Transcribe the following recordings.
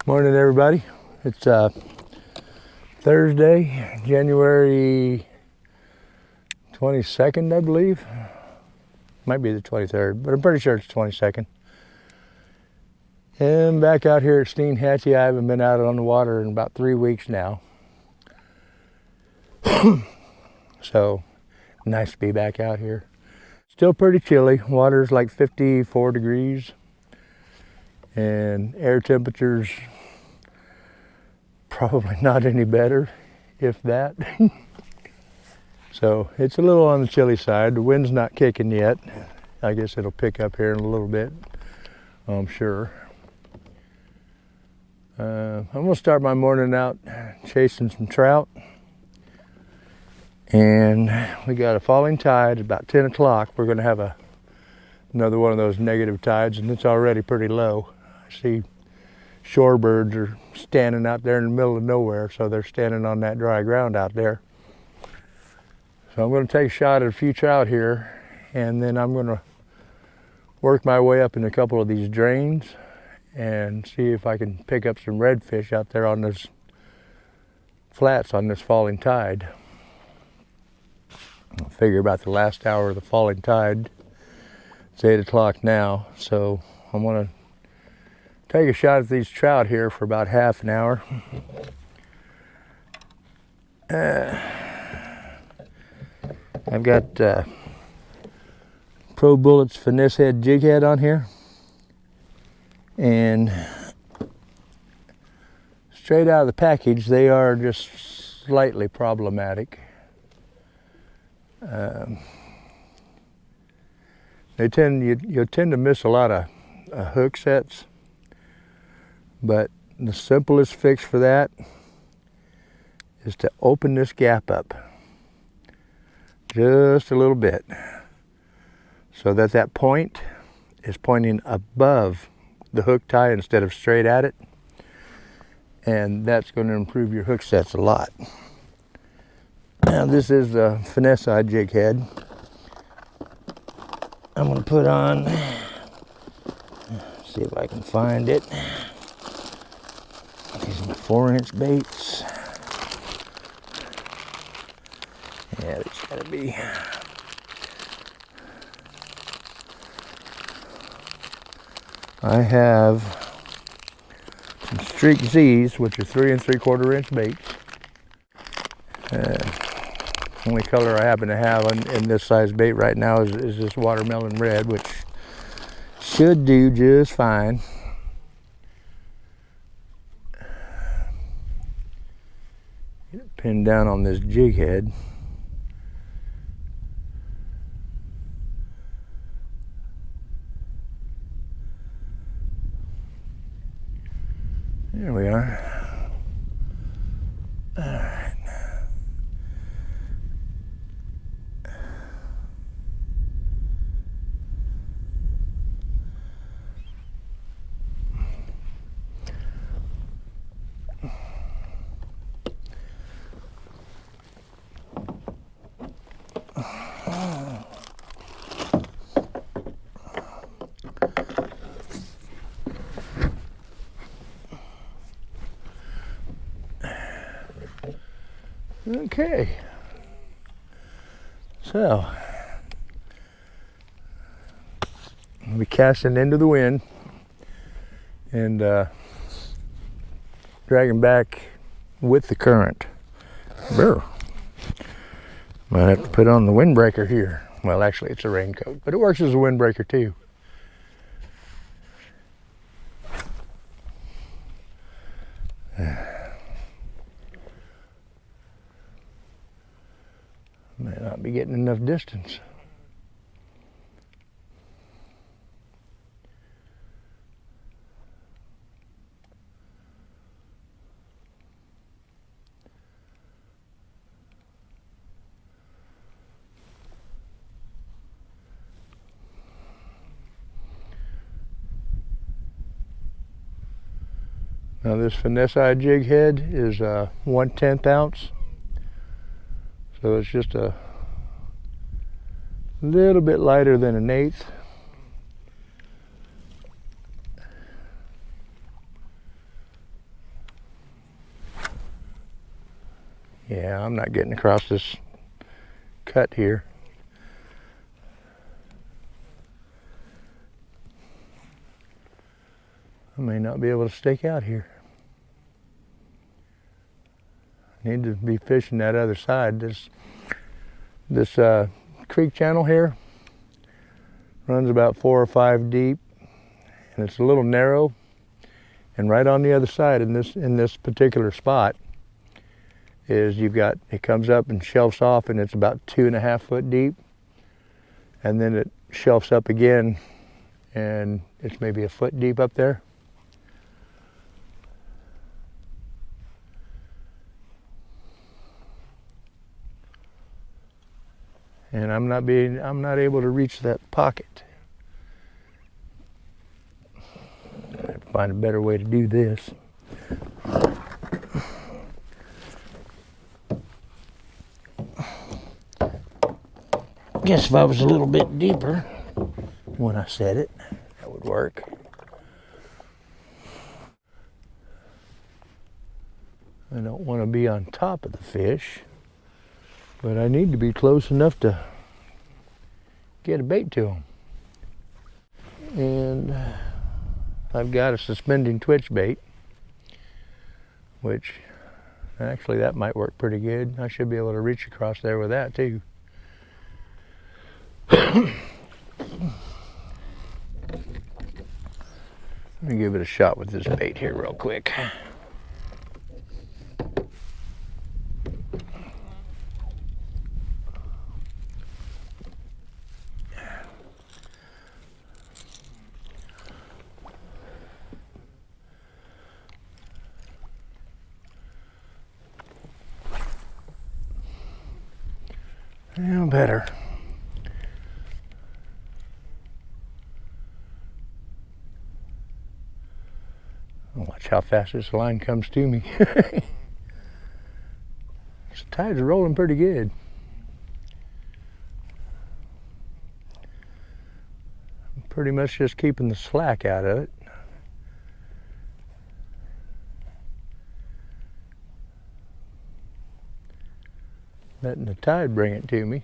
Morning, everybody. It's Thursday, January 22nd, I believe. Might be the 23rd, but I'm pretty sure it's 22nd. And back out here at Steinhatchee. I haven't been out on the water in about 3 weeks now. So, nice to be back out here. Still pretty chilly. Water's like 54 degrees. And air temperature's probably not any better, if that. So it's a little on the chilly side. The wind's not kicking yet. I guess it'll pick up here in a little bit, I'm sure. I'm gonna start my morning out chasing some trout. And we got a falling tide about 10 o'clock. We're gonna have another one of those negative tides, and it's already pretty low. I see shorebirds are standing out there in the middle of nowhere, so they're standing on that dry ground out there. So I'm going to take a shot at a few trout here, and then I'm going to work my way up in a couple of these drains and see if I can pick up some redfish out there on those flats on this falling tide. I figure about the last hour of the falling tide. It's 8 o'clock now, so I'm going to take a shot at these trout here for about half an hour. I've got Pro Bullets finesse head jig head on here, and straight out of the package they are just slightly problematic. You'll tend to miss a lot of hook sets. But the simplest fix for that is to open this gap up just a little bit so that that point is pointing above the hook tie instead of straight at it. And that's going to improve your hook sets a lot. Now this is the finesse side jig head. I'm going to put on, see if I can find it. These are my 4-inch baits. Yeah, there's gotta be. I have some Streak Z's, which are 3 3/4-inch baits. Only color I happen to have in this size bait right now is this watermelon red, which should do just fine. Get it pinned down on this jig head. There we are. All right. Okay, so I'll be casting into the wind and dragging back with the current. Might have to put on the windbreaker here. Well, actually it's a raincoat, but it works as a windbreaker too. May not be getting enough distance. Now this finesse eye jig head is 1/10 ounce. So it's just a little bit lighter than 1/8. Yeah, I'm not getting across this cut here. I may not be able to stake out here. I need to be fishing that other side. This creek channel here runs about 4 or 5 deep, and it's a little narrow. And right on the other side, in this particular spot, is it comes up and shelves off, and it's about 2.5 foot deep, and then it shelves up again, and it's maybe a foot deep up there. And I'm not able to reach that pocket. I have to find a better way to do this. I guess if I was a little bit deeper when I said it, that would work. I don't want to be on top of the fish, but I need to be close enough to get a bait to them. And I've got a suspending twitch bait, which actually that might work pretty good. I should be able to reach across there with that too. Let me give it a shot with this bait here real quick. Yeah, better. Watch how fast this line comes to me. This tide's rolling pretty good. I'm pretty much just keeping the slack out of it. Letting the tide bring it to me.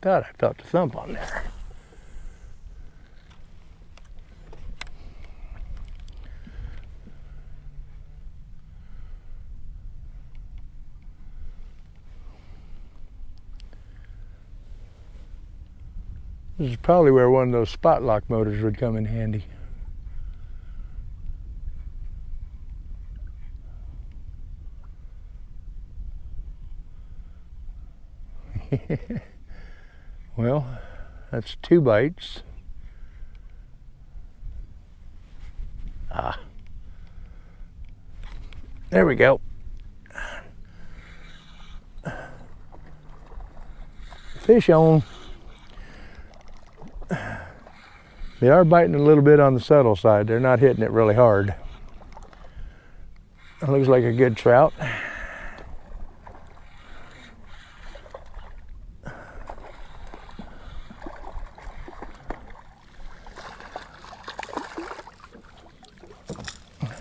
Thought I felt a thump on there. This is probably where one of those spot lock motors would come in handy. Well, that's 2 bites. There we go. Fish on. They are biting a little bit on the subtle side. They're not hitting it really hard. It looks like a good trout.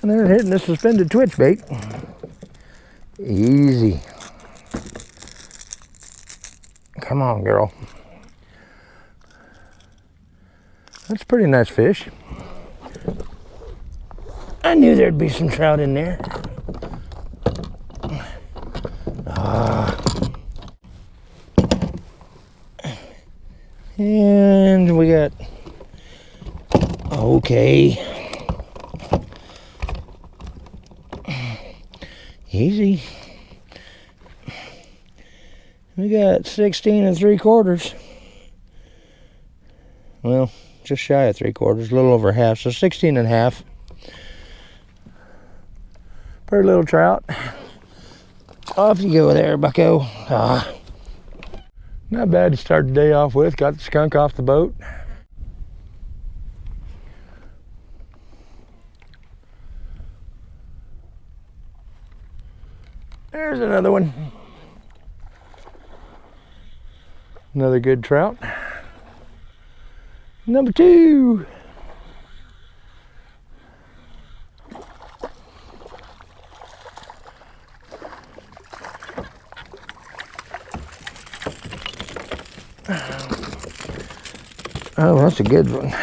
And they're hitting the suspended twitch bait. Easy. Come on, girl. That's a pretty nice fish. I knew there'd be some trout in there. And we got, okay. Easy. We got 16 3/4. Well, just shy of 3/4, a little over half, so 16.5. Pretty little trout. Off you go there, bucko. Not bad to start the day off with. Got the skunk off the boat. There's another one. Another good trout. Number 2. Oh, that's a good one.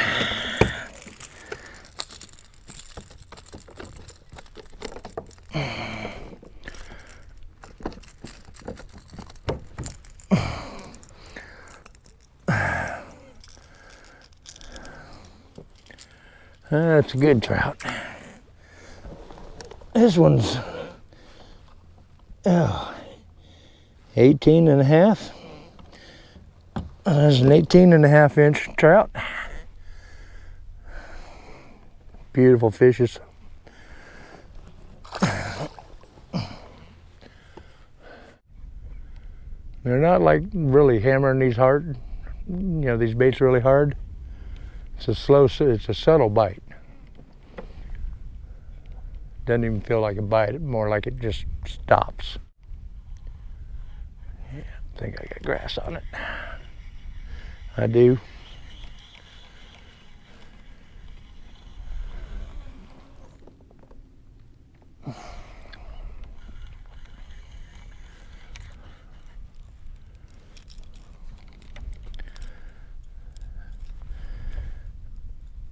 That's a good trout. This one's 18 and a half. There's an 18.5 inch trout. Beautiful fishes. They're not like really hammering these hard, these baits really hard. It's a subtle bite. Doesn't even feel like a bite, more like it just stops. Yeah, I think I got grass on it. I do.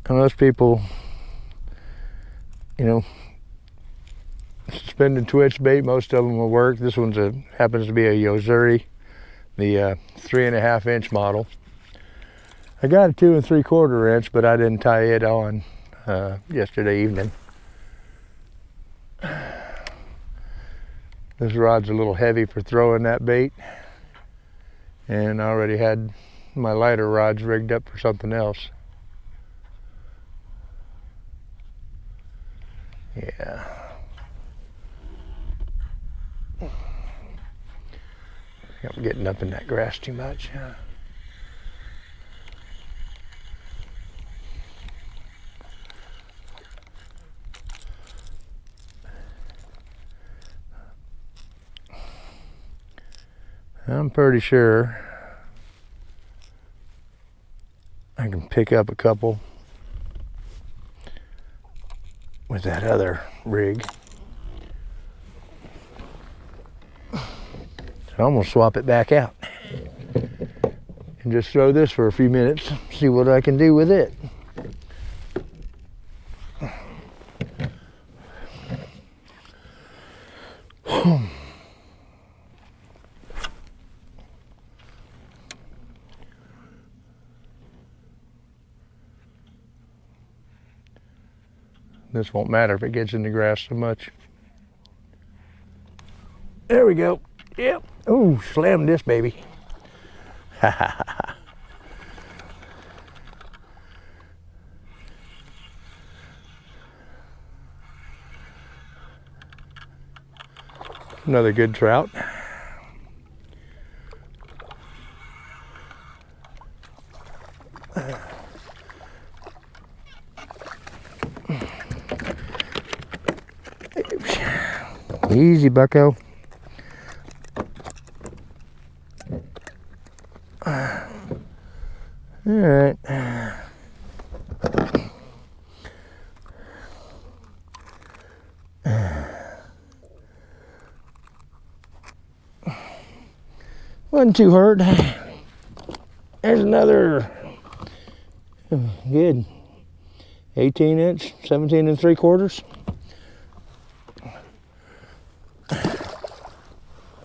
And most people, suspended twitch bait, most of them will work. This one's happens to be a Yozuri, the 3.5 inch model. I got a 2 3/4 inch, but I didn't tie it on yesterday evening. This rod's a little heavy for throwing that bait, and I already had my lighter rods rigged up for something else. Yeah. I'm getting up in that grass too much. I'm pretty sure I can pick up a couple with that other rig. So I'm gonna swap it back out and just throw this for a few minutes, see what I can do with it. This won't matter if it gets in the grass so much. There we go. Yep. Ooh, slammed this baby. Another good trout. Easy, bucko. All right. Wasn't too hard. There's another good 18 inch, 17 3/4.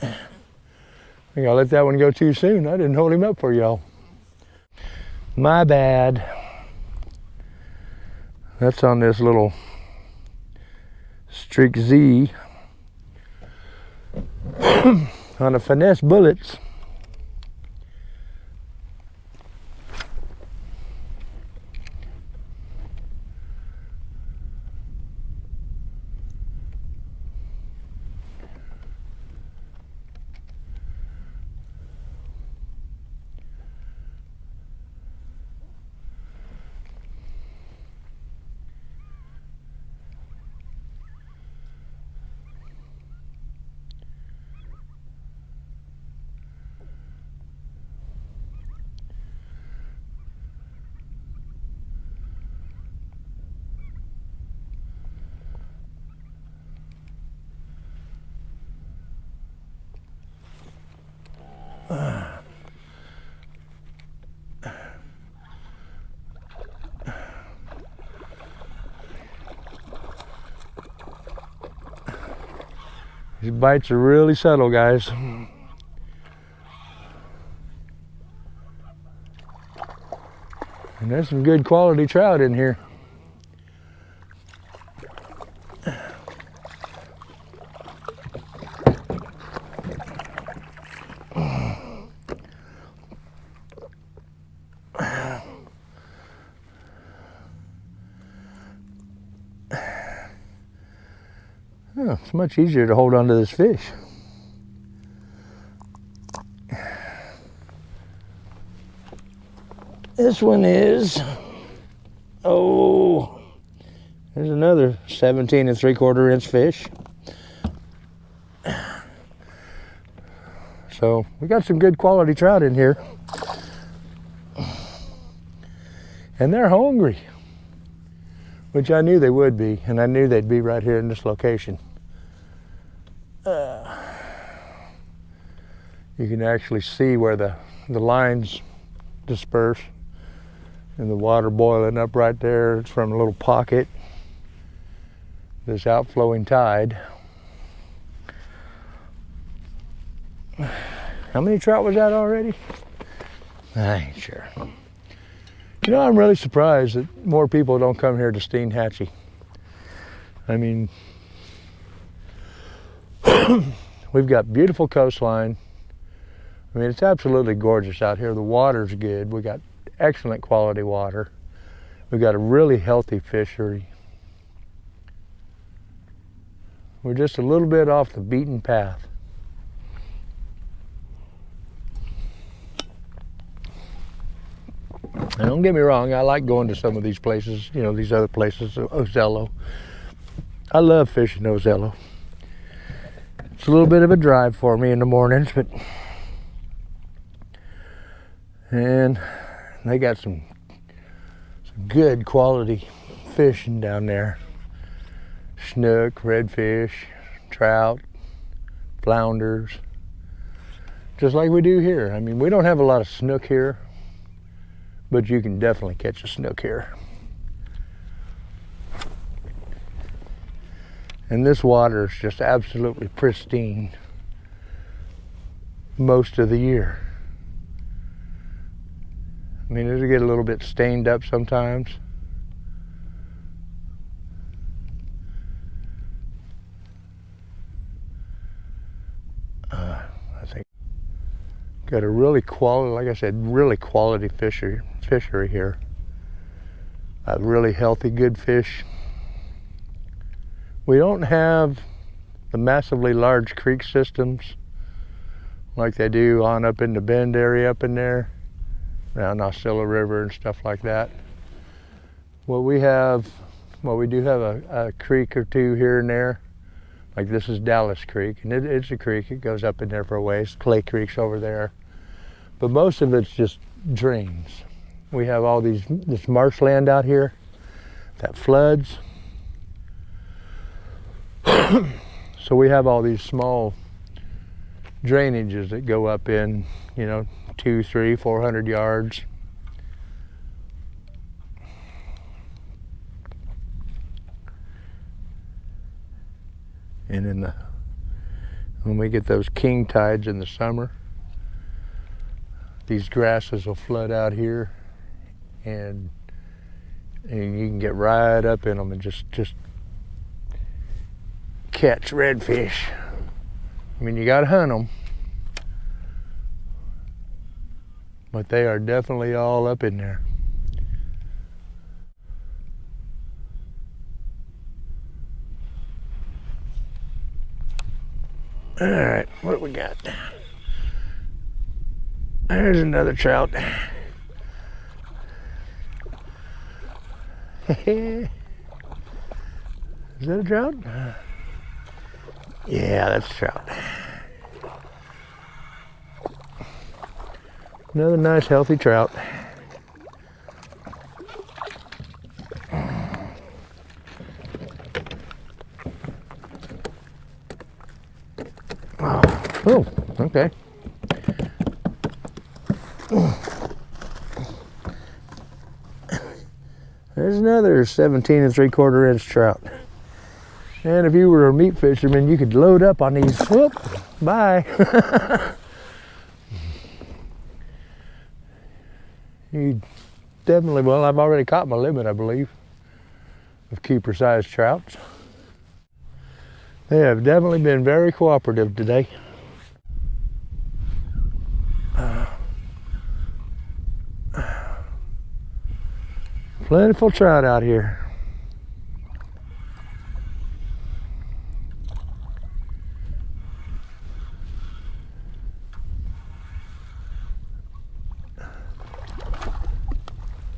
I think I let that one go too soon. I didn't hold him up for y'all. My bad. That's on this little Streak Z on a finesse bullets. These bites are really subtle, guys. And there's some good quality trout in here. Oh, it's much easier to hold on to this fish. This one is, oh, there's another 17 3/4 inch fish. So we got some good quality trout in here. And they're hungry, which I knew they would be, and I knew they'd be right here in this location. You can actually see where the lines disperse and the water boiling up right there. It's from a little pocket, this outflowing tide. How many trout was that already? I ain't sure. You know, I'm really surprised that more people don't come here to Steinhatchee. I mean, we've got beautiful coastline. I mean, it's absolutely gorgeous out here. The water's good. We got excellent quality water. We've got a really healthy fishery. We're just a little bit off the beaten path. And don't get me wrong, I like going to some of these places, you know, these other places, Ozello. I love fishing Ozello. It's a little bit of a drive for me in the mornings, but and they got some good quality fishing down there. Snook, redfish, trout, flounders, just like we do here. I mean, we don't have a lot of snook here, but you can definitely catch a snook here. And this water is just absolutely pristine most of the year. I mean, it'll get a little bit stained up sometimes. I think got a really quality, like I said, really quality fishery here. Really healthy, good fish. We don't have the massively large creek systems like they do on up in the Bend area up in there, around Osceola River and stuff like that. What we do have a creek or two here and there. Like this is Dallas Creek, and it's a creek. It goes up in there for a ways. Clay Creek's over there. But most of it's just drains. We have all this marshland out here that floods. So we have all these small drainages that go up in, you know, 200, 300, 400 yards. And when we get those king tides in the summer, these grasses will flood out here, and you can get right up in them and just catch redfish. I mean, you gotta hunt them, but they are definitely all up in there. All right, what do we got? There's another trout. Is that a trout? Yeah, that's a trout. Another nice healthy trout. Oh, okay. There's another 17 3/4 inch trout. And if you were a meat fisherman, you could load up on these. Whoop, bye. You definitely, well, I've already caught my limit, I believe, of keeper-sized trouts. They have definitely been very cooperative today. Plentiful trout out here.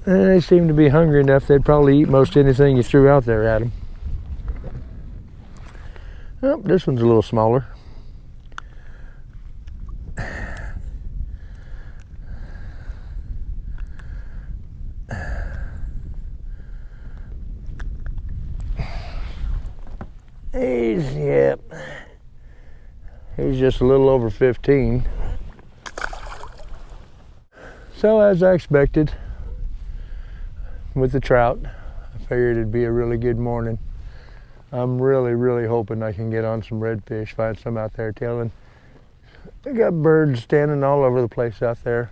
And they seem to be hungry enough, they'd probably eat most anything you threw out there at them. Oh, this one's a little smaller. He's just a little over 15. So as I expected, with the trout, I figured it'd be a really good morning. I'm really hoping I can get on some redfish, find some out there tailing. I got birds standing all over the place out there.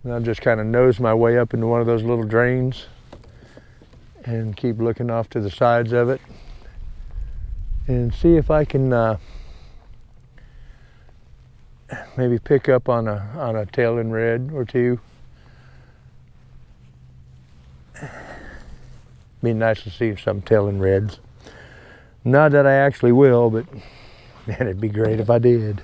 And I'll just kind of nose my way up into one of those little drains and keep looking off to the sides of it and see if I can maybe pick up on a tailing red or two. Be nice to see some tailing reds. Not that I actually will, but man, it'd be great if I did.